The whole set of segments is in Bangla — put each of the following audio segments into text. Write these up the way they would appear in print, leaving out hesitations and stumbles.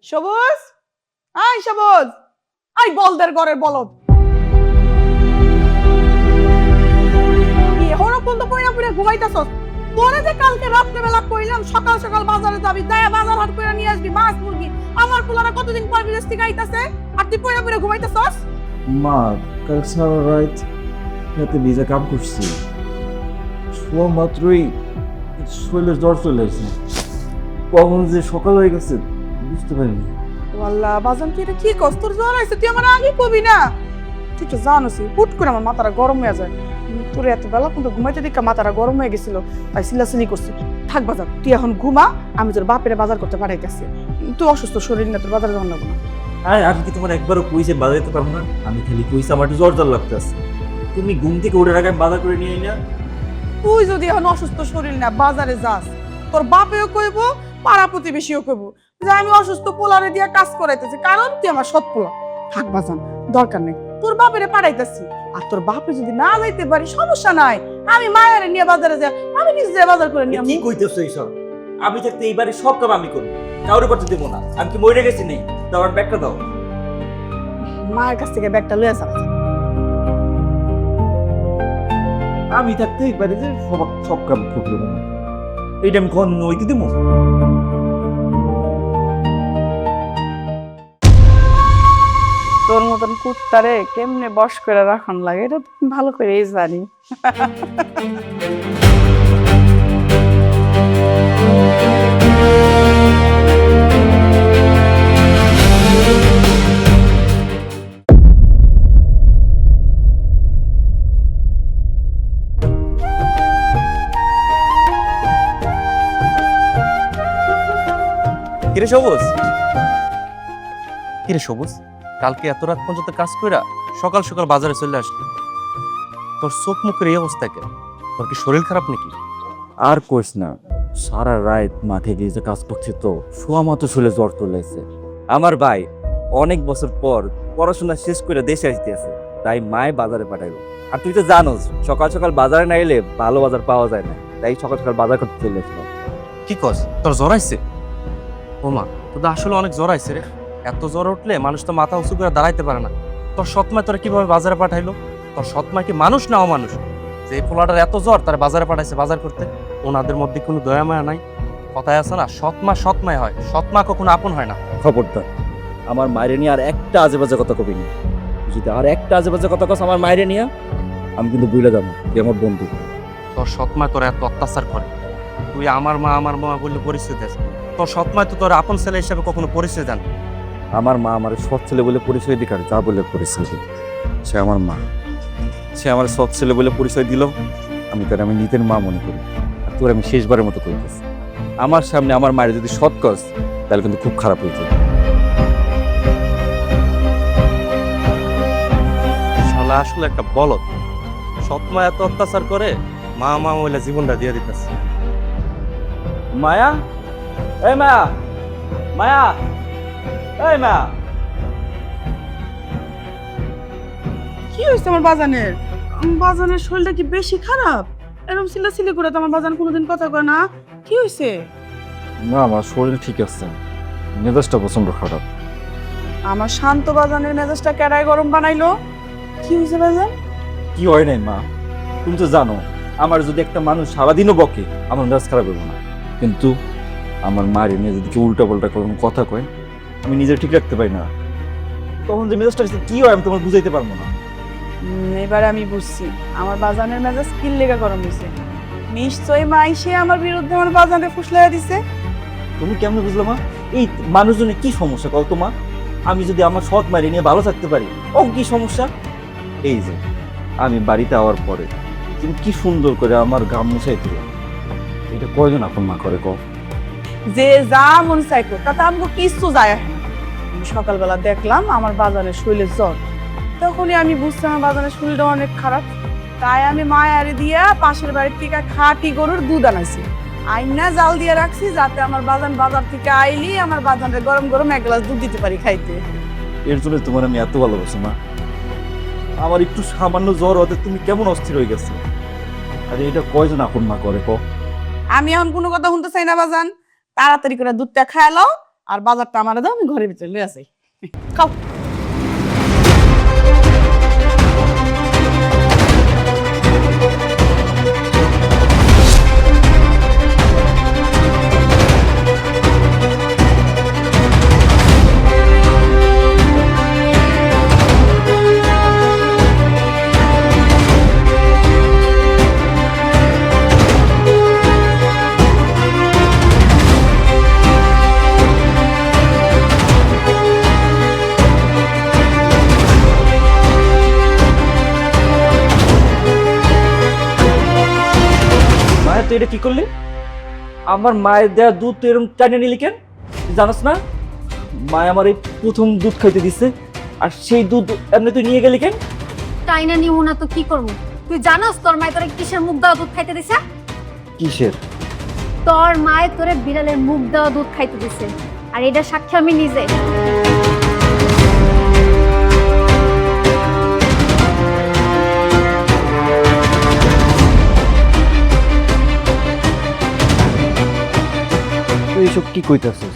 সবুজ, আই সবুজ, আই বলদের ঘরের বলদ। কি এখনো পর্যন্ত পয়না পয়না ঘুমাইতাছস? তোরে যে কালকে রাত্রে বেলা কইলাম সকাল সকাল বাজারে যাবি, যায়া বাজার হাট করে নিয়ে আসবি মাছ মুরগি। আমার পোলারা কতদিন পর বিদেশ থেকে আইতাছে, আর তুই পয়না পয়না ঘুমাইতাছস? মা, কাল সারা রাত রাতে ভিজা কাম করছি, শোয়া মাত্রই শরীরের জ্বর চলে আসছে। কখন যে সকাল হয়ে গেছে বুঝতে পারিনি। ওয়াল্লাহ বাজান, তুই এটা কি কস? তোর জ্বর আইছে, তুই আমার আগে কবি না। তুই তো জানোস হুট করে আমার মাথাটা গরম হয়ে যায়। তোর এত বেলা কিন্তু ঘুমাইতে দেখা মাথাটা গরম হয়ে গেছিল, তাই সিলাসিলি করছি। থাক বাজার, তুই এখন ঘুমা, আমি তোর বাপের বাজার করতে পাঠাইতেছি। তুই অসুস্থ শরীর না, তোর বাজারে যাওয়া লাগবো না। আরে আমি কি তোমার একবারও কইছে বাজাইতে পারবো না? আমি খালি কইছি আমার একটু জ্বর জ্বর লাগতেছে। তুমি ঘুম থেকে উঠে আগে বাজার করে নিয়ে না। তুই যদি এখন অসুস্থ শরীর না বাজারে যাস, তোর বাপেও কইব, পাড়া প্রতিবেশীও কইব যে আমি অসুস্থ পোলারে দিয়া কাজ করাইতেছি, কারণ তুই আমার সৎ পোলা। থাক বাজান, দরকার নেই, তোর বাপেরে পাঠাইতেছি। আর তোর বাপে যদি না যাইতে পারি সমস্যা নাই, আমি মায়ের নিয়ে বাজারে যাই, আমি নিজে বাজার করে নিয়ে কি কইতেছো এইসব? আমি থাকতে এই বাড়ির সব কাম আমি করব, কাউরে করতে দেবো না। আমি কি মরে গেছি নেই? দাও আমার ব্যাগটা দাও। মায়ের কাছ থেকে ব্যাগটা লয়ে আসা। আমি থাকতে এই বাড়িতে সব কাম করতে দেবো না। এইটা আমি কোন নইতে দেবো? তোর মতন কুত্তারে কেমনে বশ করে রাখান লাগে এটা তুমি ভালো করেই জানি। কিরে সবুজ, কিরে সবুজ, কালকে এত রাত পর্যন্ত কাজ কইরা সকাল সকাল বাজারে চলে আসলি। তোর চোখ মুখের এই অবস্থা কেন? তোর কি শরীর খারাপ নাকি? আর কইস না, সারা রাত মাঠে গিয়ে যে কাজ করছি তো শোয়া মতো শুলে জ্বর চলে এসে। আমার ভাই অনেক বছর পর পড়াশোনা শেষ করে দেশে আসতেছে, তাই মায়ে বাজারে পাঠাইলো। আর তুই তো জানোস সকাল সকাল বাজারে না এলে ভালো বাজার পাওয়া যায় না, তাই সকাল সকাল বাজার করতে চলে এসেছিলাম। কি কস, তোর জ্বর আইছে? ও মা, তোর তো আসলে অনেক জ্বর আইছে রে। এত জ্বর উঠলে মানুষ তো মাথা উঁচু করে দাঁড়াইতে পারে না। তোর সৎমা তোরা কিভাবে বাজারে পাঠাইলো? তোর সৎমা কি মানুষ না অমানুষ? যে পোলাটার এত জ্বর তার বাজারে পাঠাইছে বাজার করতে? ওনাদের মধ্যে কোনো দয়া মায়া নাই? কথায় আছে না, সৎমা সৎমাই হয়, সৎমা কখনো আপন হয় না। খবরদার আমার মায়ের নিয়ে আর একটা আজে বাজে কথা কবি না। যদি আর একটা আজে বাজে কথা কস আমার মায়ের নিয়ে, আমি কিন্তু বুঝলে যাবো যে আমার বন্ধু। তোর সৎমা তোর এত অত্যাচার করে, তুই আমার মা বললে পরিচয় দেস। তোর সৎমা তো তোর আপন ছেলে হিসাবে কখনো পরিচয় দেন। আমার মা আমার সৎ ছেলে বলে পরিচয় দিক, আর যা বলে পরিচয় দিক সে আমার মা। সে আমার সৎ ছেলে বলে পরিচয় দিল, আমি তার আমি নিজের মা মনে করি। আর তোর আমি শেষবারের মতো করিতেছি, আমার সামনে আমার মায়ের যদি সৎ কস তাহলে কিন্তু খুব খারাপ হয়েছে। শালা আসলে একটা বলদ। সৎমা এত অত্যাচার করে, মা বলে জীবনটা দিয়ে দিতেছে। মায়া, এই মায়া, মায়া, এই মায়া। কি হয়েছে আমার বাজানের? বাজানের শরীরটা কি বেশি খারাপ? এরকম সিলাসিলি করে তো আমার বাজান কোনোদিন কথা কয় না। কি হয়েছে? না আমার শরীর ঠিক আছে, মেজাজটা প্রচন্ড খারাপ। আমার শান্ত বাজানের মেজাজটা কেডায় গরম বানাইলো? কি হয়েছে বাজান? কি হয় নাই মা, তুমি তো জানো আমার যদি একটা মানুষ সারাদিনও বকে আমার মেজাজ খারাপ হবে না, কিন্তু আমার মায়ের নিয়ে যদি কেউ উল্টা পাল্টা কোনো কথা কয় আমি নিজে ঠিক রাখতে পারি না, তখন যে মেজাজটা কি হয় আমি তোমার বুঝাইতে পারবো না। এবারে আমি বুঝছি আমার বাজানের মেজাজ কি লেগা গরম হয়েছে। নিশ্চয়ই মাইসে আমার বিরুদ্ধে আমার বাজানে ফুসলাইয়া দিছে। তুমি কেমন বুঝলো মা? এই মানুষজনের কি সমস্যা কল তোমার? আমি যদি আমার সৎ মায়ের নিয়ে ভালো থাকতে পারি, ও কি সমস্যা? এই যে আমি বাড়িতে আওয়ার পরে তুমি কি সুন্দর করে আমার গাম মুছাই দিলে, এটা কয়জন আপন মা করে কও? যে যা মন চাইতো তাতে আমাকে কিছু যায় আসে না। আমি সকালবেলা দেখলাম আমার বাজানের শরীরে জ্বর, তখনই আমি বুঝছি আমার বাজানের শরীরটা অনেক খারাপ। তাই আমি মায়ারে দিয়া পাশের বাড়ির থেকে খাঁটি গরুর দুধ আনাইছি, আইনা জাল দিয়ে রাখছি যাতে আমার বাজান বাজার থেকে আইলি আমার বাজানের গরম গরম এক গ্লাস দুধ দিতে পারি খাইতে। এর জন্য তোমার আমি এত ভালোবাসি মা। আমার একটু সামান্য জ্বর হতে তুমি কেমন অস্থির হয়ে গেছে? আরে এটা কয়জন আপন মা করে কও? আমি এখন কোনো কথা শুনতে চাই না বাজান, তাড়াতাড়ি করে দুধটা খায়ালো, আর বাজারটা আমার দাও, আমি ঘরের ভিতরে লয়ে আসি। খাও। মায়ের তুই এটা কি করলি? আমার মায়ের দেওয়া দুধ তুই এরকম টানিয়ে নিলি কেন? তুই জানাস না মায় আমার এই প্রথম দুধ খাইতে দিচ্ছে, আর সেই দুধ এমনি তুই নিয়ে গেলি কেন? টাইনা নিমু না তো কি করবো? তুই জানোস তোর মায় তোরে কিসের মুখ দেওয়া দুধ খাইতে দিছে? কিসের? তোর মায় তোরে বিড়ালের মুখ দেওয়া দুধ খাইতে দিছে, আর এটা সাক্ষী আমি নিজে। তুই এসব কি কইতাছিস?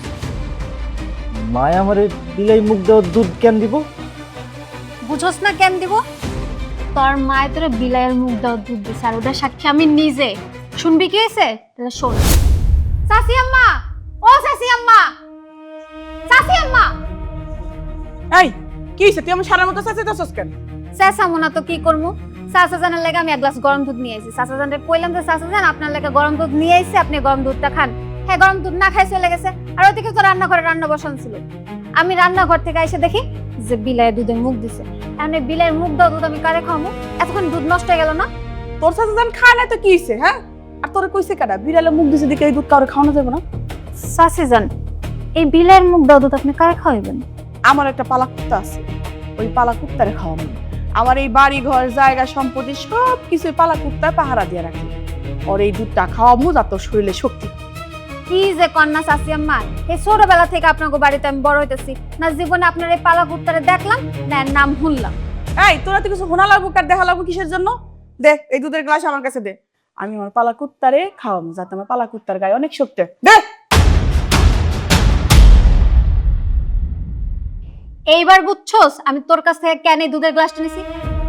মায় আমার এই বিলাই মুখ দেওয়া দুধ কেন দিব? বুঝোস না কেন দিব? তোর মায় তোরে বিলাইয়ের মুখ দেওয়া দুধ দিছে, আর ওটা সাক্ষী আমি নিজে। শুনবি কি হয়েছে? তাহলে শোন। চাচি আম্মা, ও চাচি আম্মা, চাচি আম্মা। এই কি হইছে? তুই আমার সারার মতো চাচাইতাছস কেন? চাচা মোনা তো কি করবো? চাচা জানের লেগে আমি এক গ্লাস গরম দুধ নিয়ে আইছি। চাচা জানরে কইলাম যে চাচা জান আপনার লেগে গরম দুধ নিয়ে আইছি, আপনি গরম দুধটা খান। হ্যাঁ, গরম দুধ না খাই চলে গেছে। আর ওদিকে তো রান্নাঘরে রান্না বসান ছিল। আমি রান্নাঘর থেকে এসে দেখি যে বিলাইয়ের দুধের মুখ দিছে। এখন এই বিলাইয়ের মুখ দেওয়া দুধ আমি কারে খাওয়াবো? এতক্ষণ দুধ নষ্ট হয়ে গেল না? তোর চাচা জান খায় না তো কি হইছে? হ্যাঁ, আর তোরে কইছে কাটা বিড়ালে মুখ দিছে দিকে এই দুধ কাউরে খাওয়ানো যাবে না? চাচি জান, এই বিলাইয়ের মুখ দেওয়া দুধ আপনি কারে খাওয়াইবেন? আমার একটা পালা কুত্তা আছে, ওই পালা কুত্তারে খাওয়াবো। আমার এই বাড়ি ঘর জায়গা সম্পত্তি সব কিছু পালা কুত্তায় পাহারা দিয়ে রাখি। ওর এই দুধটা খাওয়াবো যাতে ওর শরীরে শক্তি। কি যে কন্যা চাচি আম্মা, এই ছোটবেলা থেকে আপনাকে বাড়িতে আমি বড় হইতেছি না, জীবনে আপনার এই পালা কুত্তারে দেখলাম না, এর নাম শুনলাম। এই তোরা তো কিছু হোনা লাগবো কার দেখা লাগবো কিসের জন্য? দে এই দুধের গ্লাস আমার কাছে দে, আমি আমার পালা কুত্তারে খাওয়াবো যাতে আমার পালা কুত্তার গায়ে অনেক শক্তি। দে। এইবার বুঝছস আমি তোর কাছ থেকে কেন এই দুধের গ্লাসটা নিছি?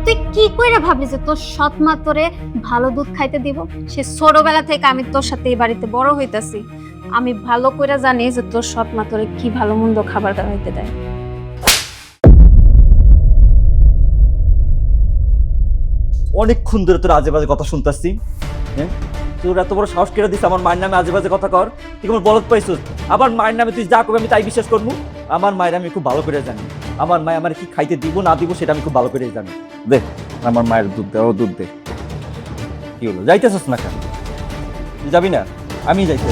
তুই কি কইরা ভাবলি যে তোর সৎ মা তোরে ভালো দুধ খাইতে দিব? সে ছোটবেলা থেকে আমি তোর সাথে এই বাড়িতে বড় হইতাছি, আমি ভালো কইরা জানি যে তোর সৎ মা তোরে কি ভালো মন্দ খাবার খাইতে দেয়। অনেকক্ষণ ধরে তোর আজে বাজে কথা শুনতাছি। হ্যাঁ, তোর এত বড় সাহস কেটে দিস আমার মায়ের নামে আজে বাজে কথা কর? তুই কেমন বলত পাইছিস? আবার মায়ের নামে তুই যা করবি আমি তাই বিশ্বাস করবো? আমার মায়ের আমি খুব ভালো করে জানি। আমার মায় আমার কি খাইতে দিব না দিব সেটা আমি খুব ভালো করে জানি। দে আমার মায়ের দুধ দে, ও দুধ দে। কি হলো, যাইতেছস না কেন? তুই যাবি না? আমি যাইতে।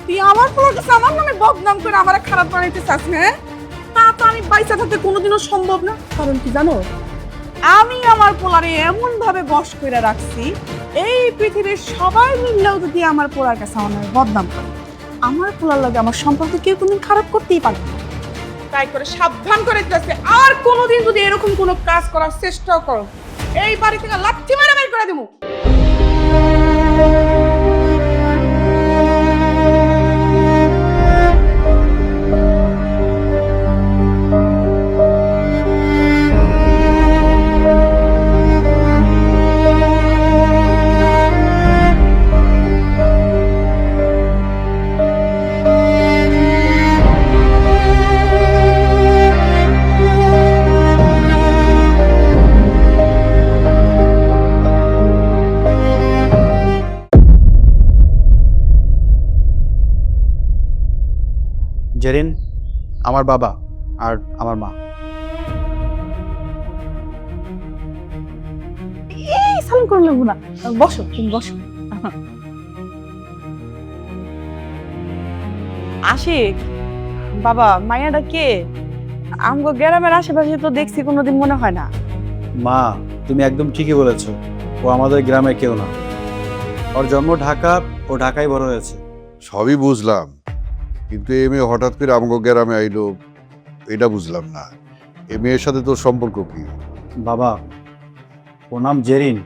তুই আমার পোলাকে আমার নামে বদনাম করে আমার খারাপ বানাইতে চাস না? তা তো আমি বাইসা থাকতে কোনোদিনও সম্ভব না। কারণ কি জানো, আমি আমার পোলারে এমন ভাবে বশ করে রাখছি, এই পৃথিবীর সবাই মিললেও যদি আমার পোলার কাছে আমার নামে বদনাম করে, আমার পোলার লগে আমার সম্পর্ক কেউ কোনদিন খারাপ করতেই পারে না। তাই করে সাবধান করে দিতেছে, আর কোনোদিন যদি এরকম কোনো কাজ করার চেষ্টা করো, এই বাড়ি থেকে লাথি মেরে বের করে দেবো। জেরিন আমার বাবা আর আমার মা। এই সালাম করে নেবো না, বসো তুমি বসো। আশিক বাবা, মায়াটা কে? আমগো গ্রামের আশেপাশে তো দেখছি, কোনোদিন মনে হয় না। মা তুমি একদম ঠিকই বলেছো, ও আমাদের গ্রামের কেউ না। ওর জন্ম ঢাকা, ও ঢাকায় বড় হয়েছে। সবই বুঝলাম, কিন্তু এ মেয়ে হঠাৎ করে আমগো গ্রামে আইলো, এটা বুঝলাম না। এ মেয়ের সাথে তোর সম্পর্ক কি? বাবা ওর নাম জেরিন।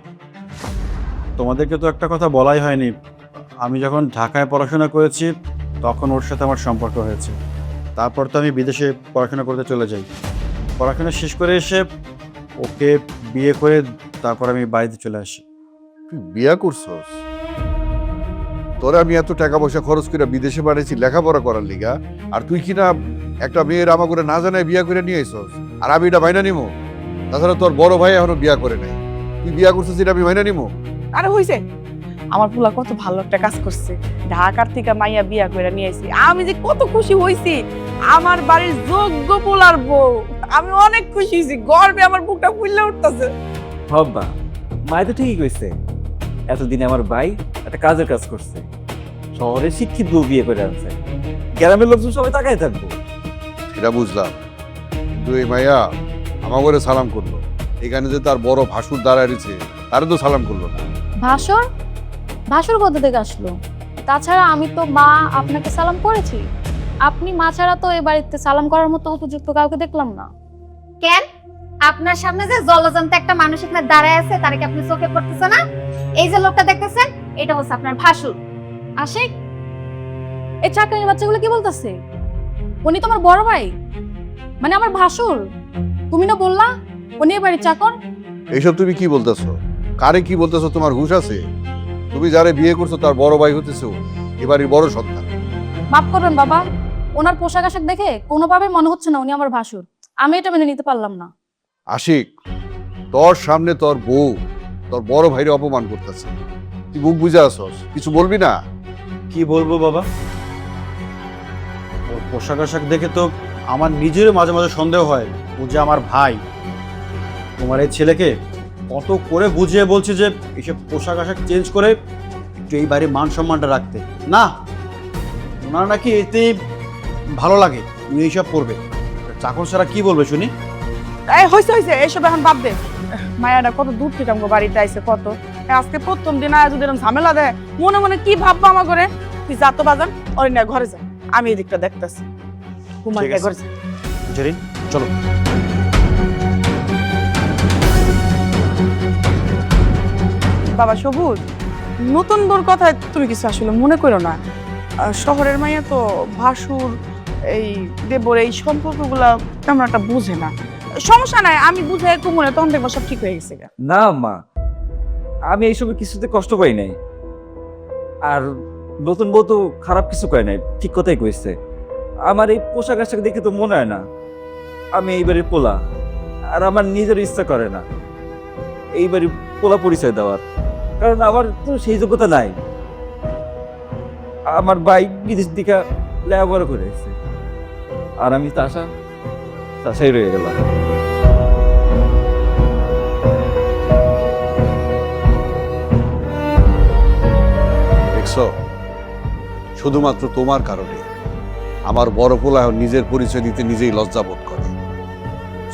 তোমাদেরকে তো একটা কথা বলাই হয়নি, আমি যখন ঢাকায় পড়াশোনা করেছি তখন ওর সাথে আমার সম্পর্ক হয়েছে। তারপর তো আমি বিদেশে পড়াশোনা করতে চলে যাই। পড়াশোনা শেষ করে এসে ওকে বিয়ে করে তারপর আমি বাড়িতে চলে আসি। তুই বিয়া করছস? তোরা আমি এত টাকা পয়সা খরচ করে বিদেশে পাঠাইছি লেখাপড়া করার লিগা, আর তুই কিনা একটা মেয়ের আমা করে না জানায় বিয়া করে নিয়ে আইসস, আর আমি এটা মাইনা নিমো? তাছাড়া তোর বড় ভাই এখনো বিয়া করে নাই, তুই বিয়া করছিস এটা আমি মাইনা নিমো? আরে হইছে, আমার পোলা কত ভালো একটা কাজ করছে, ঢাকার থেকে মাইয়া বিয়া করে নিয়ে আইছি। আমি যে কত খুশি হইছি, আমার বাড়ির যোগ্য পোলার বউ। আমি অনেক খুশি হয়েছি, গর্বে আমার বুকটা ফুলে উঠতেছে। হব্বা, মায় তো ঠিকই কইছে। এতদিনে আমার ভাই একটা কাজের কাজ করছে, শহরে শিক্ষিত বউ বিয়ে করে আনছে, গ্রামের লোকজন সবাই তাকায় থাকবো। সেটা বুঝলাম, কিন্তু এই মাইয়া আমার করে সালাম করলো, এখানে যে তার বড় ভাসুর দাঁড়ায় রয়েছে তারে তো সালাম করলো না। ভাসুর? ভাসুর কোথা থেকে আসলো? তাছাড়া আমি তো মা আপনাকে সালাম করেছি, আপনি মা ছাড়া তো এই বাড়িতে সালাম করার মতো উপযুক্ত কাউকে দেখলাম না। কেন আপনার সামনে যে জলজন্ত একটা মানুষ এখানে দাঁড়ায় আছে তার কি আপনি চোখে পড়তেছে না? এই যে লোকটা দেখতেছেন এটা হচ্ছে আপনার ভাসুর। আশিক, এই চাকরির বাচ্চাগুলো কি বলতেছে? উনি তো আমার বড় ভাই, মানে আমার ভাসুর। তুমি না বললা উনি এই বাড়ির চাকর? এইসব তুমি কি বলতেছো? কারে কি বলতেছো? তোমার হুঁশ আছে? তুমি যারে বিয়ে করছো তার বড় ভাই হতেছো, এবারই বড় সন্তান। মাফ করবেন বাবা, ওনার পোশাক আশাক দেখে কোনোভাবে মনে হচ্ছে না উনি আমার ভাসুর। আমি এটা মেনে নিতে পারলাম না। আশিক, তোর সামনে তোর বউ তোর বড় ভাইরে অপমান করতেছে, তুই মুখ বুঝে আসস, কিছু বলবি না? কি বলবো বাবা, ওর পোশাক আশাক দেখে তো আমার নিজেরও মাঝে মাঝে সন্দেহ হয় ও যে আমার ভাই। তোমার এই ছেলেকে কত করে বুঝিয়ে বলছি যে এইসব পোশাক আশাক চেঞ্জ করে একটু এই বাড়ির মান সম্মানটা রাখতে। না, ওনার নাকি এতে ভালো লাগে উনি এইসব করবে। চাকর ছাড়া কি বলবে শুনি? এই হইছে হইছে, এইসব এখন বাদ দে। মায়াটা কত দূর থেকে আমাকে বাড়িতে আইছে, কত আজকে প্রথম দিন আজ যদি এরকম ঝামেলা দেয়, মনে মনে কি ভাববো আমার করে। তুই যা তো বাজান, ওর না ঘরে যা, আমি এদিকটা দেখতেছি। ঘুমাই ঠিক আছে। ঘরে যা। জেরিন চলো। বাবা সবুজ, নতুন বোর কথায় তুমি কিছু আসলে মনে করো না। শহরের মাইয়া তো ভাসুর এই দেবর এই সম্পর্কগুলা তেমন একটা বুঝে না। সমস্যা নাই, আমি বুঝে একটু মনে, তখন দেখবো সব ঠিক হয়ে গেছে। না মা, আমি এইসবে কিছুতে কষ্ট পাই নাই, আর নতুন বউ তো খারাপ কিছু করে নাই, ঠিক কথাই কইছে। আমার এই পোশাক আশাক দেখে তো মনে হয় না আমি এইবারে পোলা, আর আমার নিজের ইচ্ছা করে না এইবারে পোলা পরিচয় দেওয়ার, কারণ আমার তো সেই যোগ্যতা নাই। আমার ভাই বিদেশ দিকে লেখাপড়া করে এসেছে, আর আমি তাসাই রয়ে গেলাম। দেখছো, শুধুমাত্র তোমার কারণে আমার বড় পোলা এখন নিজের পরিচয় দিতে নিজেই লজ্জা বোধ করে।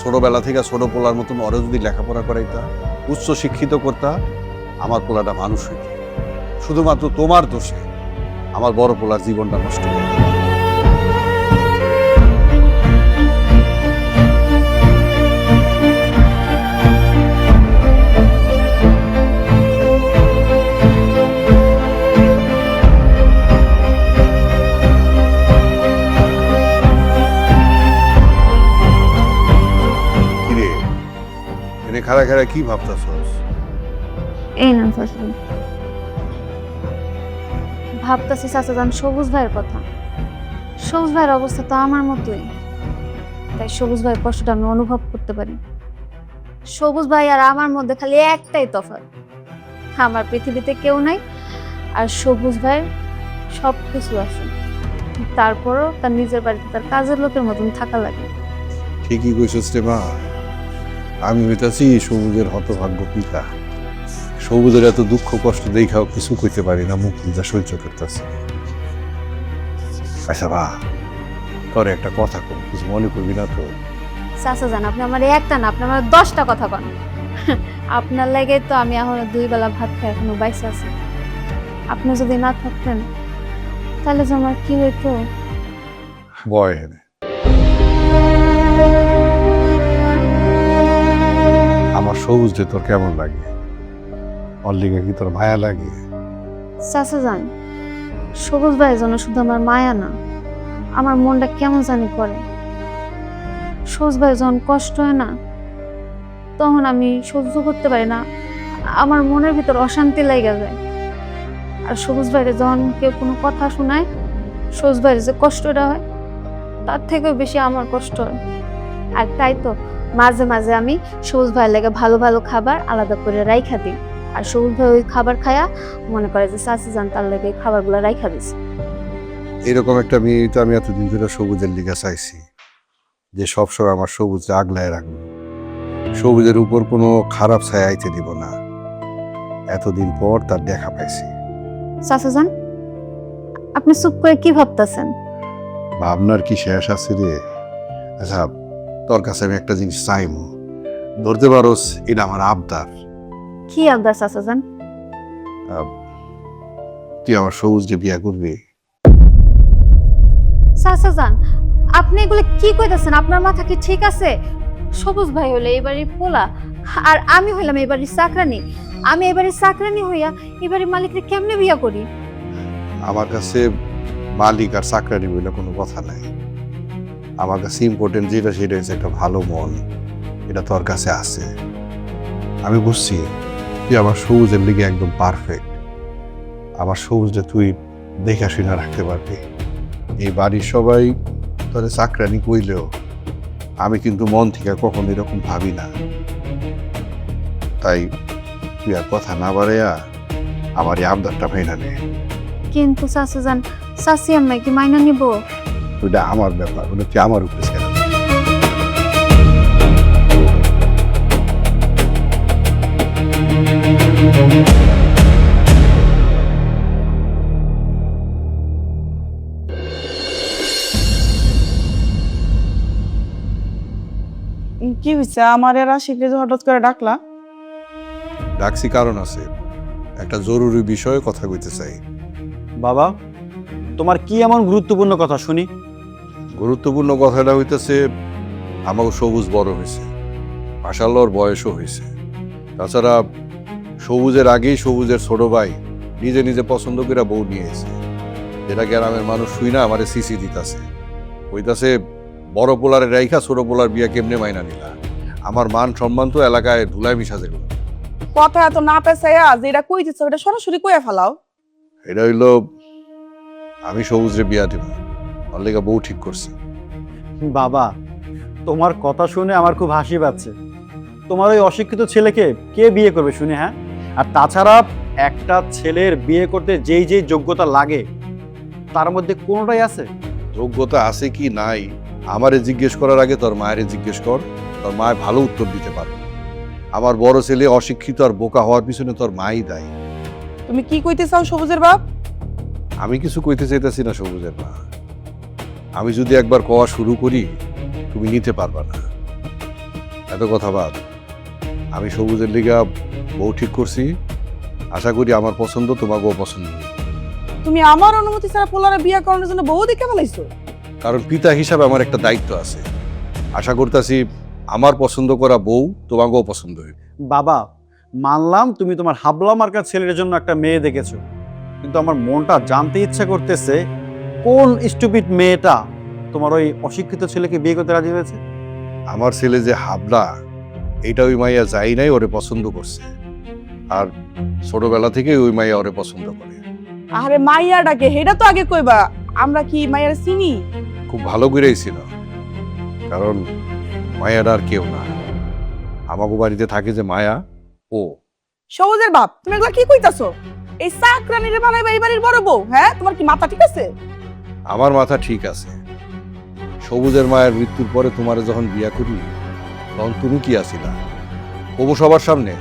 ছোটবেলা থেকে ছোট পোলার মতন ওরা যদি লেখাপড়া করাইতা, উচ্চ শিক্ষিত করতা, আমার পোলাটা মানুষ হইত। শুধুমাত্র তোমার দোষে আমার বড় পোলার জীবনটা নষ্ট হয়ে গেল। কিরে, এনে খাড়া খাড়া কি ভাবতাছস? এই না ফসল ভাবতেছি চাচাজান সবুজ ভাইয়ের কথা। সবুজ ভাইয়ের অবস্থা তো আমার মতোই, তাই সবুজ ভাইয়ের কষ্টটা আমি অনুভব করতে পারি। সবুজ ভাই আর আমার মধ্যে খালি একটাই তফাৎ, আমার পৃথিবীতে কেউ নাই আর সবুজ ভাইয়ের সব কিছু আছে, তারপরও তার নিজের বাড়িতে তার কাজের লোকের মতন থাকা লাগে। ঠিকই কইছস রে মা, আমি হইতাছি সবুজের হতভাগ্য পিতা। সবুজের এত দুঃখ কষ্ট দেখাও কিছু কইতে পারি না, মুখ বুঝা সহ্য করতেছে। আচ্ছা বা, তোর একটা কথা কম, কিছু মনে করবি না তো? চাচাজান আপনি আমার একটা না, আপনি আমার 10টা কথা কন। আপনার লাগে তো আমি এখন 2 বেলা ভাত খাই এখনো বাইসে আছি। আপনি যদি না থাকতেন তাহলে যে আমার কি হইতো। বয় হেনে আমার সবুজ যে তোর কেমন লাগে? ওর লিগে কি তোর মায়া লাগে? চাচা যান, সবুজ ভাইয়ের জন্য শুধু আমার মায়া না, আমার মনটা কেমন জানি করে। সবুজ ভাই যখন কষ্ট হয় না, তখন আমি সহ্য করতে পারি না, আমার মনের ভিতর অশান্তি লেগে যায়। আর সবুজ ভাইরে যখন কেউ কোনো কথা শোনায়, সবুজ ভাইয়ের যে কষ্টটা হয় তার থেকেও বেশি আমার কষ্ট হয়। আর তাই তো মাঝে মাঝে আমি সবুজ ভাইয়ের লেগে ভালো ভালো খাবার আলাদা করে রাইখা দিই। আর সবুজ ভাই ওই খাবার খায়া মনে করে যে চাচি যান তার লেগে এই খাবারগুলো রাইখা দিছে। এরকম একটা মেয়ে তো আমি এতদিন ধরে সবুজের লিগে চাইছি, যে সবসময় আমার সবুজ আগলায় রাখবো, সবুজের উপর কোনো খারাপ ছায়া আইতে দিব না। এতদিন পর তার দেখা পাইছি। চাচা যান, আপনি চুপ করে কি ভাবতেছেন? ভাবনার কি শেষ আছে রে? আচ্ছা, তোর কাছে আমি একটা জিনিস চাইমু, ধরতে পারোস এটা আমার আবদার। কি আবদার চাচা যান? তুই আমার সবুজকে বিয়া করবি? চাচা যান, আপনি এগুলো কি কইতাছেন? আপনার মাথা কি ঠিক আছে? সবুজ ভাই হলে এই বাড়ির পোলা, আর আমি হইলাম এই বাড়ির চাকরানি। আমি এই বাড়ির চাকরানি হইয়া এই বাড়ির মালিককে কেমনে বিয়া করি? আমার কাছে মালিক আর চাকরানি বলে কোনো কথা নাই। আমার কাছে ইম্পর্টেন্ট যেটা সেটা হচ্ছে একটা ভালো মন, এটা তোর কাছে আছে। আমি বুঝছি তুই আমার সবুজের লিগে একদম পারফেক্ট। আমার সবুজটা তুই দেখা শুনে রাখতে পারবি। এই বাড়ির সবাই তোর চাকরানি কইলেও আমি কিন্তু মন থেকে কখনো এরকম ভাবি না। তাই তুই আর কথা না বাড়াইয়া আমার এই আবদারটা মেনে নে। কিন্তু চাচা যান, চাচি আম্মা কি মাইনা নিব? ওটা আমার ব্যাপার, ওটা তুই আমার উপরে ছেড়ে দে। কি হয়েছে আমার এর আশিকে যে হঠাৎ করে ডাকলা? ডাকছি কারণ আছে, একটা জরুরি বিষয়ে কথা কইতে চাই। বাবা, তোমার কি এমন গুরুত্বপূর্ণ কথা শুনি? গুরুত্বপূর্ণ কথাটা হইতেছে আমাকে সবুজ বড় হয়েছে, মাশাআল্লাহর বয়সও হয়েছে। তাছাড়া সবুজের আগেই সবুজের ছোট ভাই নিজে নিজে পছন্দ করে বউ নিয়ে এসে, যেটা গ্রামের মানুষ শুই না আমারে সিসি দিতাছে, কইতাছে বড় পোলারে রাইখা ছোট পোলার বিয়া কেমনে মাইনা নিলা। আমার মান সম্মান তো এলাকায় ধুলায় মিশা যেগুলো। কথা এত না পেছাইয়া যেটা কইতেছে ওটা সরাসরি কইয়া ফেলাও। এটা হইলো আমি সবুজরে বিয়া দিব, ওর লেগা বউ ঠিক করছি। বাবা, তোমার কথা শুনে আমার খুব হাসি পাচ্ছে। তোমার ওই অশিক্ষিত ছেলেকে কে বিয়ে করবে শুনে? হ্যাঁ, আর তাছাড়া একটা ছেলের বিয়ে করতে যেই যেই যোগ্যতা লাগে তার মধ্যে কোনোটাই আছে? যোগ্যতা আছে কি নাই আমারে জিজ্ঞেস করার আগে তোর মায়েরে জিজ্ঞেস কর, তোর মায় ভালো উত্তর দিতে পারবে। আমার বড় ছেলে অশিক্ষিত আর বোকা হওয়ার পিছনে তোর মাই দায়ী। তুমি কি কইতে চাও সবুজের বাপ? আমি কিছু কইতে চাইতেছি না সবুজের মা। আমি যদি একবার কওয়া শুরু করি তুমি নিতে পারবা না। এত কথা বাদ, আমি সবুজের লিগা বউ ঠিক করছি। আশা করি আমার পছন্দ তোমাকেও পছন্দ। তুমি আমার অনুমতি ছাড়া পোলারে বিয়া করানোর জন্য বউ দেখে ফেলাইছো? কারণ পিতা হিসাবে আমার একটা দায়িত্ব আছে। আশা করতেছি আমার পছন্দ করা বউ তোমাকেও পছন্দ হইবে। বাবা, মানলাম তুমি তোমার হাবলা মার্কার ছেলের জন্য একটা মেয়ে দেখেছো, কিন্তু আমার মনটা জানতে ইচ্ছা করতেছে কোন স্টুপিড মেয়েটা তোমার ওই অশিক্ষিত ছেলেকে বিয়ে করতে রাজি হয়েছে? আমার ছেলে যে হাবলা এইটা ওই মাইয়া যাই নাই, ওরে পছন্দ করছে। আর ছোটবেলা থেকে ওই মাইয়া ওরে পছন্দ করে। আরে মাইয়াটাকে হেটা তো আগে কইবা, আমরা কি মাইয়ারে চিনি? খুব ভালো করেই ছিল, কারণ মায়ার আর কেউ না। আমাকে বাড়িতে থাকে যে মায়া, ও। সবুজের বাপ, তুমি এগুলা কি কইতাছো? এই চাকরানিরে বানাইবা এই বাড়ির বড় বউ? হ্যাঁ, তোমার কি মাথা ঠিক আছে? আমার মাথা ঠিক আছে। সবুজের মায়ের মৃত্যুর পরে তোমারে যখন বিয়া করি তখন তুমি কি আছিলা কবু সবার সামনে?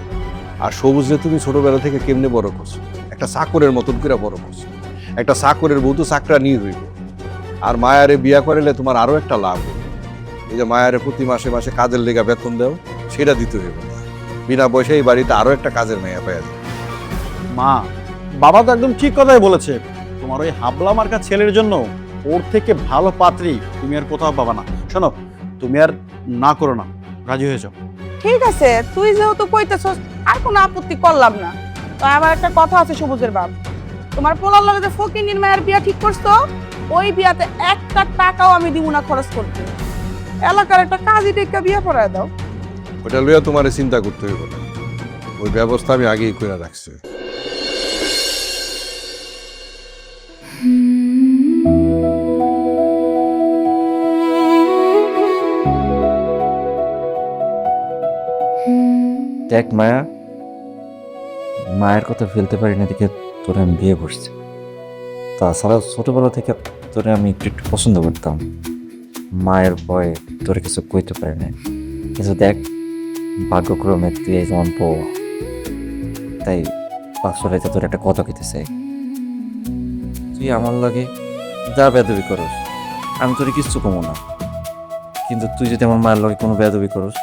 আর সবুজে তুমি ছোটবেলা থেকে কেমনে বড় করছো? একটা চাকরের মতন করে বড় করছো। একটা চাকরের বউ তো চাকরা নিয়ে হইব। আর মায়ারে বিয়া করালে তোমার আরো একটা লাভ হইব। এই যে মায়ারে প্রতি মাসে মাসে কাজের লেগা বেতন দাও, সেটা দিতে হইব না। বিনা পয়সায় এই বাড়িতে আরো একটা কাজের মেয়া পাইয়া যাবে। মা, বাবা তো একদম ঠিক কথাই বলেছে। তোমার ওই হাবলা মার্কা ছেলের জন্য ওর থেকে ভালো পাত্রী তুমি আর কোথাও পাবা না। শোনো, তুমি আর না করো না, রাজি হয়ে যাও। ঠিক আছে, তুই যেহেতু কইতেছস আর কোনো আপত্তি করলাম না। তাই আমার একটা কথা আছে সবুজের বাপ, তোমার পোলার লগে যে ফকিনীর মায়ের বিয়া ঠিক করছো, ওই বিয়াতে একটা টাকাও আমি দিব না খরচ করতে। এলাকার একটা কাজী টেক্কা বিয়া পড়ায় দাও। ওটা লইয়া তোমার চিন্তা করতে হইব না, ওই ব্যবস্থা আমি আগেই করে রাখছি। দেখ মায়া, মায়ের কথা ফেলতে পারি না দেখে তোরে আমি বিয়ে করছি। তাছাড়া ছোটবেলা থেকে তোরে আমি একটু একটু পছন্দ করতাম, মায়ের ভয়ে তোরে কিছু কইতে পারি না। কিন্তু দেখ, ভাগ্যক্রমে তুই এই যেমন বউ, তাই পাঁচশোটাইতে তোর একটা কথা কইতে চাই। তুই আমার লাগে যা বেদবি করস আমি তোরে কিচ্ছু কমো না, কিন্তু তুই যদি আমার মায়ের লগে কোনো বেদবি করস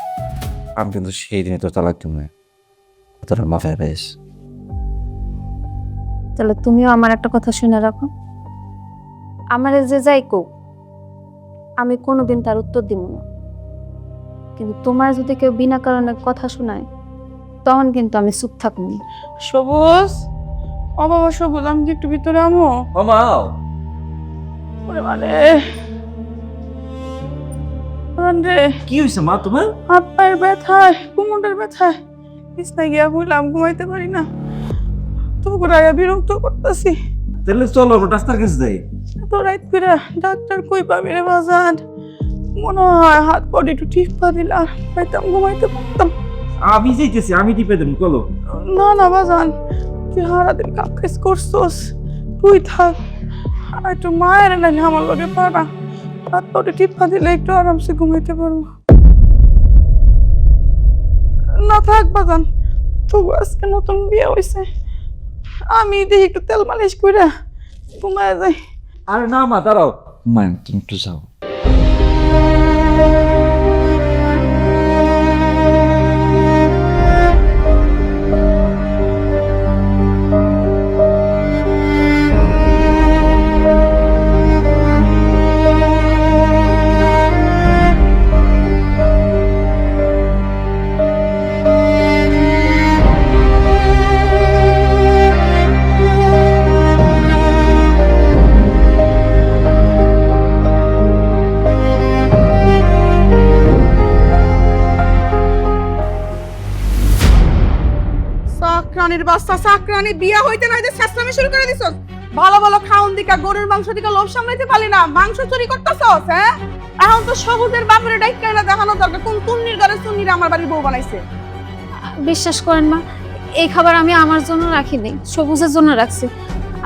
আমি কিন্তু সেই দিনে তোর তালাক দিব না। তোরা মাথায় বেশ। তাহলে তুমিও আমার একটা কথা শুনে রাখো, আমারে যে যাই কো আমি কোনোদিন তার উত্তর দিব না, কিন্তু তোমার যদি কেউ বিনা কারণে কথা শোনায় তখন কিন্তু আমি চুপ থাকবো না। সবুজ, ও বাবা সবুজ, আমি কি একটু ভিতরে আমো? মাও ওরে মানে রে, কি হয়েছে মা তোমার? হাত পায়ের ব্যথায়, কোমরের ব্যথায় বিছনায় গিয়া বললাম, ঘুমাইতে পারি না। তবু রায়া বিরক্ত করতেছি। তাহলে চলো আমরা ডাক্তার কাছে যাই। তো রাত করে ডাক্তার কই পাবি রে বাজান? মনে হয় হাত পা একটু টিপা দিলাম, পাইতাম, ঘুমাইতে পারতাম। আমি যাইতেছি, আমি টিপে দেব। চলো। না না বাজান, তুই সারাদিন কাজ কাজ করছস, তুই থাক। আর একটু মায়ের নাইলে আমার লগে পারা, হাত পা টিপা দিলে একটু আরামসে ঘুমাইতে পারবো। না থাক বাজান, তবু আজকে নতুন বিয়ে হয়েছে, আমি দেখি একটু তেল মালিশ করে ঘুমায় যাই। আরে না মা, দাঁড়াও। মা তুমি একটু যাও। চাকরানির বাচ্চা, চাকরানি, বিয়া হইতে না হইতে শেষরামি শুরু করে দিছস। ভালো ভালো খাওন দিকা, গরুর মাংস দিকা লোভ সামলাইতে পারলি না, মাংস চুরি করতেছস। হ্যাঁ, এখন তো সবুজের বাপের ডাইকা না দেখানো দরকার, কোন তুন্নির ঘরে তুন্নিরা আমার বাড়ির বউ বানাইছে। বিশ্বাস করেন মা, এই খাবার আমি আমার জন্য রাখিনি, সবুজের জন্য রাখছি।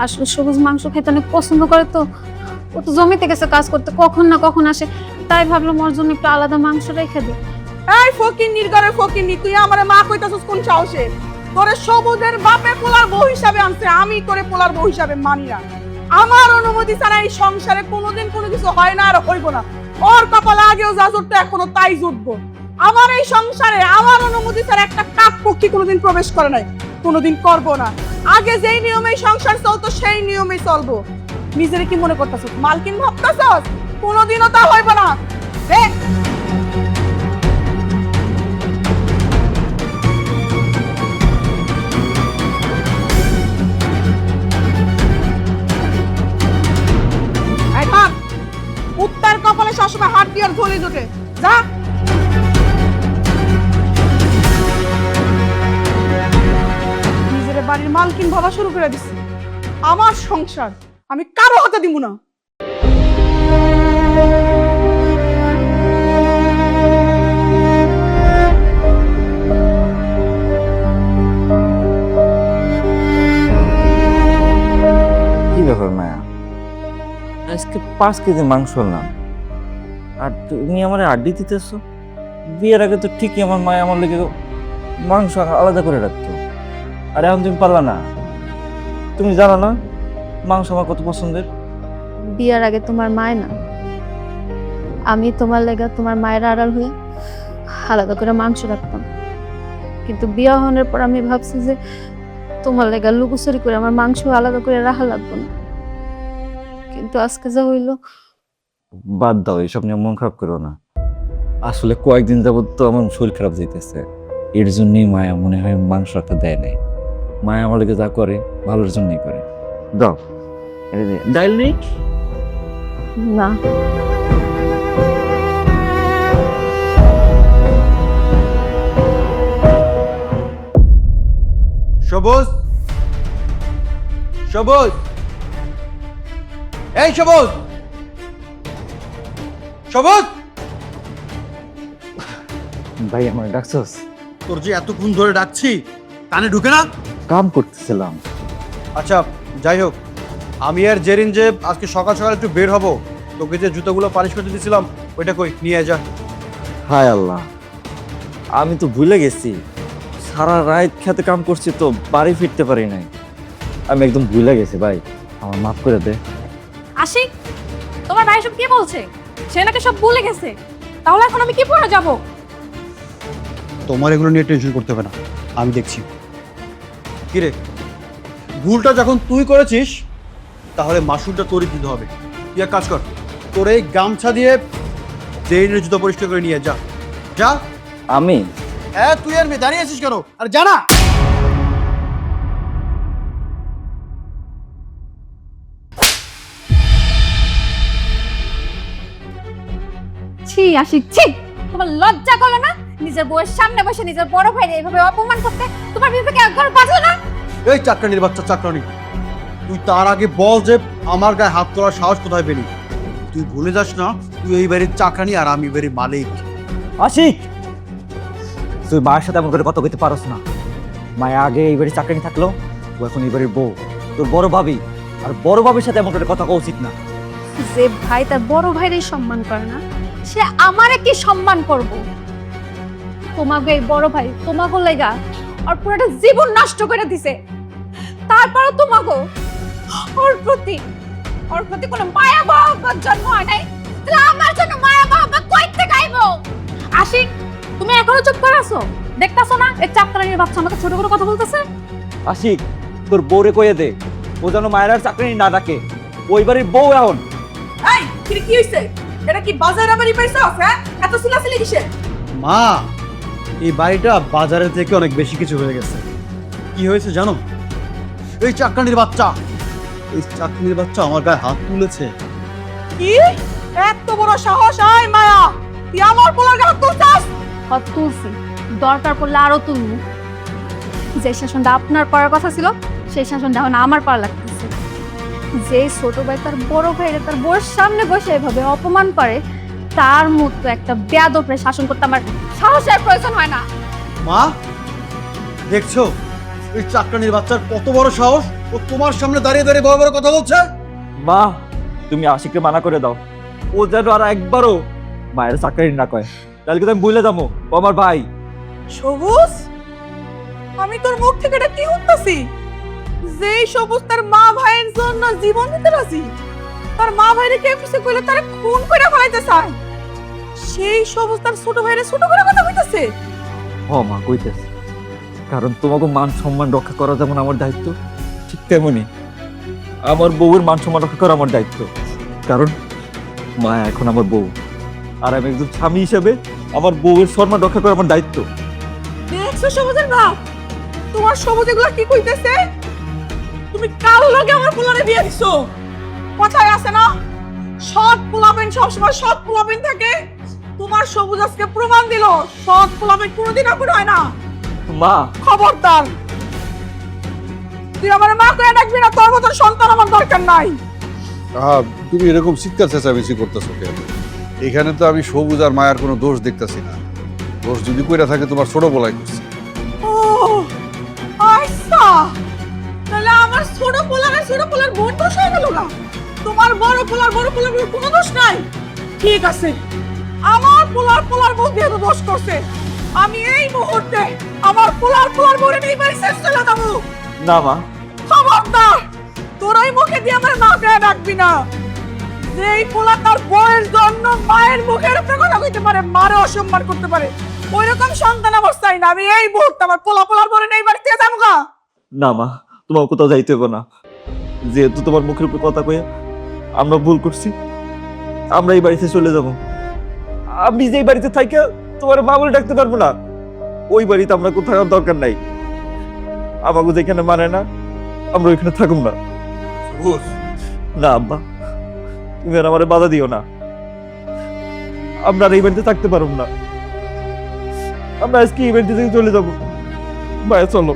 আসলে সবুজ মাংস খেতে অনেক পছন্দ করে, তো ও তো জমিতে গেছে কাজ করতে, কখন না কখন আসে, তাই ভাবলাম ওর জন্য একটু আলাদা মাংস রেখে দিই। এই ফকিন্নির ঘরে ফকিন্নি, তুই আমারে মা কইতাছস কোন সাহসে? তোরে সবুজের বাপে পোলার বউ হিসাবে আনছে, আমি তোরে পোলার বউ হিসাবে মানি না। আমার অনুমতি ছাড়া এই সংসারে কোনোদিন কোনো কিছু হয় না আর হইব না। ওর কপালে আগেও যা জুটতো এখনো তাই জুটবো। আমার এই সংসারে আমার অনুমতি ছাড়া একটা কাক পক্ষী কোনোদিন প্রবেশ করে নাই, কোনোদিন করবো না। আগে যেই নিয়মে সংসার চলতো সেই নিয়মেই চলবো। নিজের কি মনে করতেছস মালকিন ভাবতেছস? কোনোদিনও তা হইব না। দেখ উত্তর কপালে সবসময় হাত দিয়ে ধরে জোটে যা। নিজের বাড়ির মালকিন ভাবা শুরু করে দিচ্ছে। আমার সংসার আমি কারো হাতে দিব না। কি ব্যাপার মায়া, আজকে 5 কেজি মাংস না আর তুমি আমার আড্ডি দিতেছো? বিয়ের আগে তো ঠিকই আমার মায় আমার লেগে মাংস আলাদা করে রাখতো, আর এখন তুমি পারলা না। তুমি জানো না মাংস আমার কত পছন্দের? বিয়ার আগে তোমার মায় না, আমি তোমার লেগা তোমার মায়ের আড়াল হয়ে আলাদা করে মাংস রাখতাম, কিন্তু বিয়া হওয়ার পর আমি ভাবছি যে তোমার লেগা লুকোচুরি করে আমার মাংস আলাদা করে রাখা লাগবে না, কিন্তু আজকে যা হইলো। বাদ দাও, এইসব নিয়ে মন খারাপ করো না। আসলে কয়েকদিন যাবত তো আমার শরীর খারাপ যাইতেছে, এর জন্যই মায়া মনে হয় মাংস একটা দেয় নাই। মায় আমার লোকে যা করে ভালোর জন্যই করে। দাও ডাইল নেই না। সবুজ, সবুজ, এই সবুজ, সবুজ, ভাই আমার ডাকছস? তোর যে এতক্ষণ ধরে ডাকছি কানে ঢুকে না? কাম করতেছিলাম। আচ্ছা যাই হোক, আমি আর জেরিন যে আজকে সকাল সকাল একটু বের হব, তোকে যে জুতোগুলো পালিশ করতে দিয়েছিলাম ওইটা কই নিয়ে যা। হায় আল্লাহ, আমি তো ভুলে গেছি। সারা রাত খেতে কাম করছি তো বাড়ি ফিরতে পারি নাই। আমি একদম ভুলে গেছি ভাই, আমার মাফ করে দে। আশিক, তোমার ভাই সব কি বলছে? সে নাকি সব ভুলে গেছে। তাহলে এখন আমি কি পড়ে যাব? তোমার এগুলো নিয়ে টেনশন করতে হবে না, আমি দেখছি। কিরে, ভুলটা যখন তুই করেছিস তাহলে মাসুলটা তোরই দিতে হবে। তুই এক কাজ কর, তোর এই গামছা দিয়ে জেরিনের জুতো পরিষ্কার করে নিয়ে যা। যা। আমি? হ্যাঁ, তুই আর মেয়ে দাঁড়িয়ে আছিস কেন? আর জানা ছি আশিক, ছি! তোমার লজ্জা করলো না নিজের বউয়ের সামনে বসে নিজের বড় ভাইরে এইভাবে অপমান করতে? তোমার বিবেকে একবার বাজলো না? এই চাকরানির বাচ্চা চাকরানি, তুই তার আগে বল যে আমার গায়ে হাত তোলার সাহস কোথায় পেলি? তুই ভুলে যাস না তুই এই বাড়ির চাকরানি আর আমি বাড়ির মালিক। আশিক, তুই মায়ের সাথে এমন করে কথা কইতে পারস না। মায়া আগে এই বাড়ির চাকরানি থাকলো, ও এখন এই বাড়ির বউ, তোর বড় ভাবি। আর বড় ভাবির সাথে এমন করে কথা কওয়া উচিত না। যে ভাই তার বড় ভাইরে সম্মান করে না, সে আমারে কি সম্মান করব? তোমাকে এই বড় ভাই তোমাকে লেগা আর পুরোটা জীবন নষ্ট করে দিছে, তারপরও তোমাকে ওর প্রতি কোনো মায়া মহব্বত জন্ম হয় নাই। তাহলে আমার জন্য মায়া মহব্বত কই থেকে আইবো? আশিক, তুমি এখনো চুপ করে আছো? দেখতাছো না এই চাকরানির বাচ্চা আমাকে ছোট করে কথা বলতেছে? আশিক, তোর বউরে কইয়ে দে ও যেন মায়ের আর চাকরানি না ডাকে। ওই বাড়ির বউ এখন। এই কি হইছে? এটা কি বাজার বাড়ি পাইছস? হ্যাঁ, এত সিলাসিলি কিসের? মা, এই বাড়িটা বাজারের থেকে অনেক বেশি কিছু হয়ে গেছে। কি হয়েছে জানো? এই চাকরানির বাচ্চা, এই চাকরানির বাচ্চা আমার গায়ে হাত তুলেছে। কি এত বড় সাহস? আয় মায়া, তুই আমার পোলার গায়ে হাত তুলছস? কত তুলছি, দরকার পড়লে আরো তুলবো। যে শাসনটা আপনার করার কথা ছিল সেই শাসনটা এখন আমার করা লাগতেছে। যে ছোট ভাই তার বড় ভাইরে তার বউর সামনে বসে এভাবে অপমান করে, তার মতো একটা বেয়াদবরে শাসন করতে আমার সাহসের প্রয়োজন হয় না। মা, দেখছো এই চাকরানির বাচ্চার কত বড় সাহস? ও তোমার সামনে দাঁড়িয়ে দাঁড়িয়ে বড় বড় কথা বলছে। মা, তুমি আশিককে মানা করে দাও, ও যেন আর একবারও মায়ের চাকরানি না কয়। কালকে তো আমি ভুলে যাবো ও আমার ভাই। সবুজ, আমি তোর মুখ থেকে এটা কি শুনতাছি? যেই সবুজ তার মা ভাইয়ের জন্য জীবন দিতে রাজি, তার মা ভাইরে কেউ কিছু কইলে তারে খুন করে ফেলাইতে চায়, সেই সবুজ তার ছোট ভাইরে ছোট করে কথা কইতাছে। হ মা, কইতেছে। কারণ তোমাকে মান সম্মান রক্ষা করা যেমন আমার দায়িত্ব, ঠিক তেমনি আমার বউয়ের মান সম্মান রক্ষা করা আমার দায়িত্ব। কারণ মা এখন আমার বউ, আর আমি একজন স্বামী হিসেবে আমার বউয়ের সম্মান রক্ষা করা আমার দায়িত্ব। দেখছো সবুজের বাপ, তোমার সবুজ এগুলা কি কইতেছে? তুমি কাল লগে আমার পোলারে বিয়ে দিছো। কথায় আছে না, সৎ পোলাবেন সবসময় সৎ পোলাবেন থাকে। তোমার সবুজ আজকে প্রমাণ দিল সৎ পোলাবেন কোনোদিন আপন হয় না। মা, খবরদার, তুই আমার মা করে ডাকবি না। তোর মতন সন্তান আমার দরকার নাই। তুমি এরকম চিৎকার চেঁচামেচি করতেছো কেন? এখানে তো আমি সবুজ আর মায়ার কোনো দোষ দেখতেছি না। দোষ যদি কইরা থাকে তোমার ছোট বলাই করছে। ও আচ্ছা, তাহলে আমার ছোট পোলার বোন দোষ হয়ে গেল না? তোমার বড় পোলার কোনো দোষ নাই? ঠিক আছে, আমার পোলার বোন দিয়ে তো দোষ করছে। আমি এই মুহূর্তে আমার পোলার বোনের এই বাড়ি শেষ চলে যাবো। না মা, খবরদার, তোর ওই মুখে দিয়ে আমার মা করে ডাকবি না। যেই পোলা তার বউয়ের জন্য মায়ের মুখের উপরে কথা কইতে পারে, মারে অসম্মান করতে পারে, ওইরকম সন্তান আমার চাই না। আমি এই মুহূর্তে আমার পোলার বোনের এই বাড়ি থেকে যাবো গা। না মা, তোমার কোথাও যাইতে হবে না। যেহেতু তোমার মুখের উপর কথা কয়ে আমরা ভুল করছি, আমরা এই বাড়িতে চলে যাব। আমি যে বাড়িতে থাকি তোমার মা বলে ডাকতে পারবো না, ওই বাড়িতে আমরা কোথাও আর দরকার নাই। আমাকে যেখানে মানে না আমরা ওইখানে থাকুম না। না আব্বা, তুমি আর আমারে বাধা দিও না। আমরা আর এই বাড়িতে থাকতে পারব না। আমরা আজকে এই বাড়িতে থেকে চলে যাবো। ভাইয়া চলো।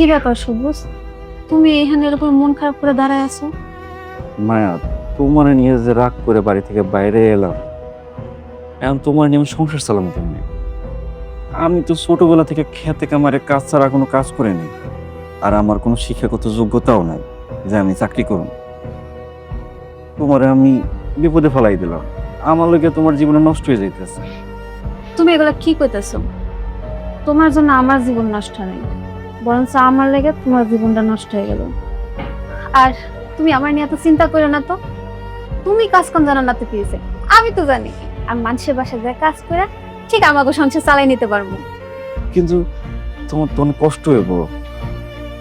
কি ব্যাপার সবুজ, তুমি এখানে এরকম মন খারাপ করে দাঁড়ায় আছো? মায়া, তোমার নিয়ে যে রাগ করে বাড়ি থেকে বাইরে এলাম, এখন তোমার নিয়ে আমি সংসার চালাম কেমনি? আমি তো ছোটবেলা থেকে খেতে কামারে কাজ ছাড়া কোনো কাজ করিনি, আর আমার কোনো শিক্ষাগত যোগ্যতাও নাই যে আমি চাকরি করব। তোমারে আমি বিপদে ফেলাই দিলাম, আমার লগে তোমার জীবনে নষ্ট হয়ে যাইতেছে। তুমি এগুলা কি কইতাছো? তোমার জন্য আমার জীবন নষ্ট নেই, বরঞ্চ আমার লেগে তোমার জীবনটা নষ্ট হয়ে গেল। আর তুমি আমার নিয়ে এত চিন্তা করো না তো। তুমি কাজ কোন জানো না তো কি হয়েছে? আমি তো জানি আমি মানুষের বাসায় যায় কাজ করে ঠিক আমাকে সংসার চালাই নিতে পারবো। কিন্তু তোমার তো অনেক কষ্ট হয়ে বড়।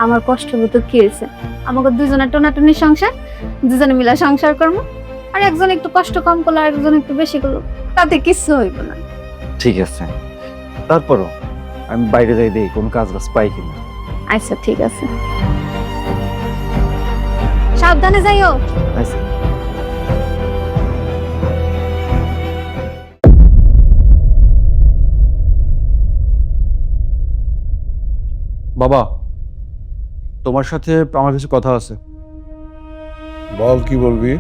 আমার কষ্ট হবে তো কি হয়েছে? আমাকে দুজনের টোনাটুনি সংসার, দুজনে মিলে সংসার করবো। আর একজন একটু কষ্ট কম করলো আর একজন একটু বেশি করলো, তাতে কিচ্ছু হইব না। ঠিক আছে, তারপরও আমি বাইরে যাই দেখি কোন কাজ বাজ পাই কিনা। আচ্ছা ঠিক আছে, সাবধানে যাইও। আচ্ছা। বাবা, তোমার সাথে আমার কিছু কথা আছে। বল, কি বলবি?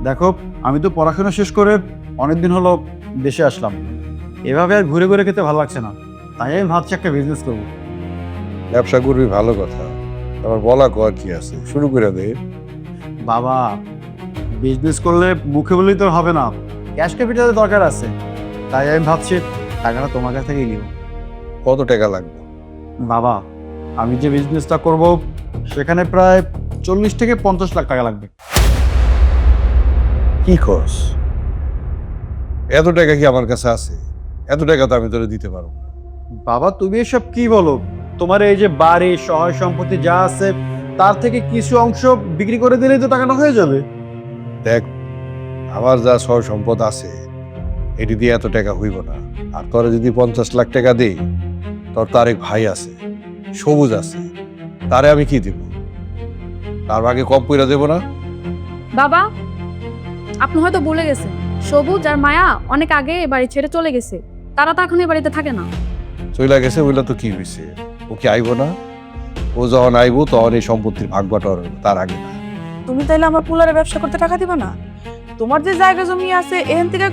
দেখো, আমি তো পড়াশোনা শেষ করে অনেকদিন হলো দেশে আসলাম। এভাবে আর ঘুরে ঘুরে খেতে ভালো লাগছে না, তাই আমি ভাবছি একটা বিজনেস করবো। ব্যবসা করবি, ভালো কথা। আমার বলা কর কি আছে, শুরু করে দে। বাবা, বিজনেস করলে মুখে বললেই তো হবে না, ক্যাশ ক্যাপিটালের দরকার আছে। তাই আমি ভাবছি টাকাটা তোমার কাছ থেকেই নিব। কত টাকা লাগবে? বাবা, আমি যে বিজনেসটা করব সেখানে প্রায় 40 থেকে 50 লাখ টাকা লাগবে। কি খরচ? এত টাকা কি আমার কাছে আছে? এত টাকা তো আমি তোরে দিতে পারবো না। বাবা, তুমি এসব কি বলো? তোমার এই যে বাড়ি সহায় সম্পত্তি যা আছে তার থেকে কিছু অংশ বিক্রি করে দিলেই তো টাকাটা হয়ে যাবে। দেখ, আমার যা সহ সম্পদ আছে এটি দিয়ে এত টাকা হইব না। আর তোরা যদি 50 লাখ টাকা দিই, তোর তো আরেক ভাই আছে, সবুজ আছে, তারে আমি কি দিব? তার আগে কম কইরা দেব না? বাবা, আপনি হয়তো ভুলে গেছেন, সবুজ আর মায়া অনেক আগে এ বাড়ি ছেড়ে চলে গেছে। তারা তো এখন এই বাড়িতে থাকে না। চইলা গেছে বইলা তো কি হয়েছে? ও কি আইব না? ও যখন আইব তখন এই সম্পত্তির ভাগ বাটোয়ারা হবে, তার আগে না। তুমি তাইলে আমার পুলারে ব্যবসা করতে টাকা দিবা না? তোমার যে জায়গা জমি আছে এখান থেকে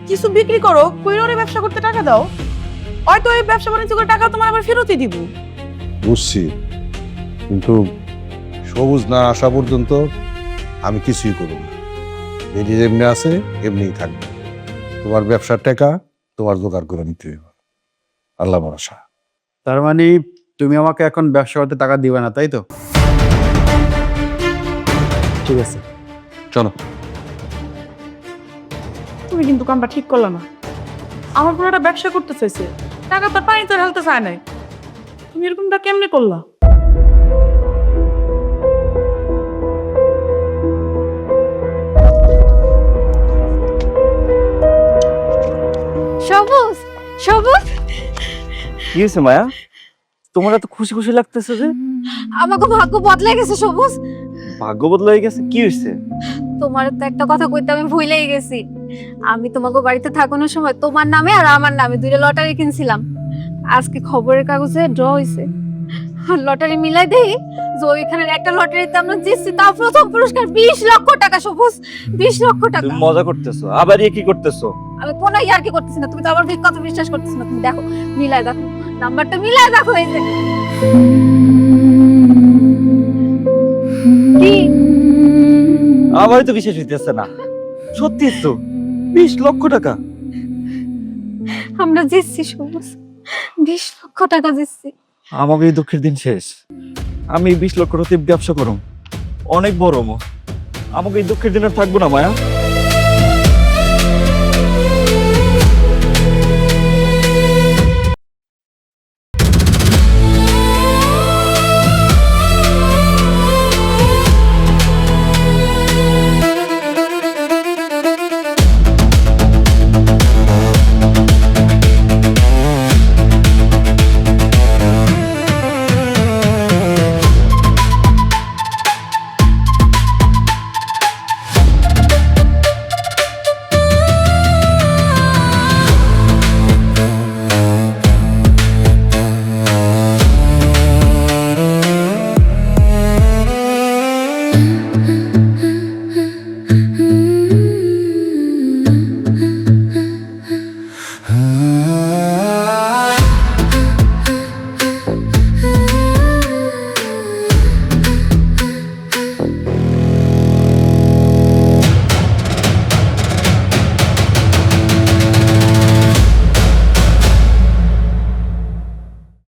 কিছু বিক্রি করো, কইরে ব্যবসা করতে টাকা দাও। হয়তো এই ব্যবসা বাণিজ্য করে টাকা তোমার আবার ফেরতই দিব। বুঝছি, কিন্তু সবুজ না আসা পর্যন্ত আমি কিছুই করব না। যেটি যেমনি আছে এমনিই থাকবে। তোমার ব্যবসার টাকা তোমার জোগাড় করে নিতে হবে, আল্লাহ ভরসা। তার মানে তুমি আমাকে এখন ব্যবসা করতে টাকা দিবে না, তাই তো? ঠিক আছে, চলো। তুমি কিন্তু কামটা ঠিক করলা না। আমার পুরোটা ব্যবসা করতে চাইছে, টাকা তার পানিতে ঢালতে চায় নাই। তুমি এরকমটা কেমনে করলা? সবুজ, সবুজ, কি হয়েছে মায়া? তোমার এত খুশি খুশি লাগতেছে যে? আমাকে ভাগ্য বদলে গেছে সবুজ। ভাগ্য বদলাই গেছে? কি হয়েছে? তোমার তো একটা কথা কইতে আমি ভুলেই গেছি। আমি তোমাকে বাড়িতে থাকানোর সময় তোমার নামে আর আমার নামে দুইটা লটারি কিনছিলাম। আজকে খবরের কাগজে ড্র হইছে, লটারি মিলাই দেই যে ওইখানের একটা লটারিতে আমরা জিতছি, তাও প্রথম পুরস্কার 20 লক্ষ টাকা। সবুজ, 20 লক্ষ টাকা। তুমি মজা করতেছো? আবার কি করতেছো? আমি কোনো ইয়ার্কি করতেছি না, তুমি তো আমার কথা বিশ্বাস করতেছ না। তুমি দেখো, মিলাই দেখো, নাম্বারটা মিলাই দেখো। এই যে কি, আমারই তো বিশ্বাস হইতেছে না। সত্যি তো 20 লক্ষ টাকা আমরা জিতছি সবুজ। 20 লক্ষ টাকা দিচ্ছি। আমাকে এই দুঃখের দিন শেষ। আমি 20 লক্ষ টাকা ব্যবসা করুম, অনেক বড় আমাকে এই দুঃখের দিন আর থাকবো না মায়া।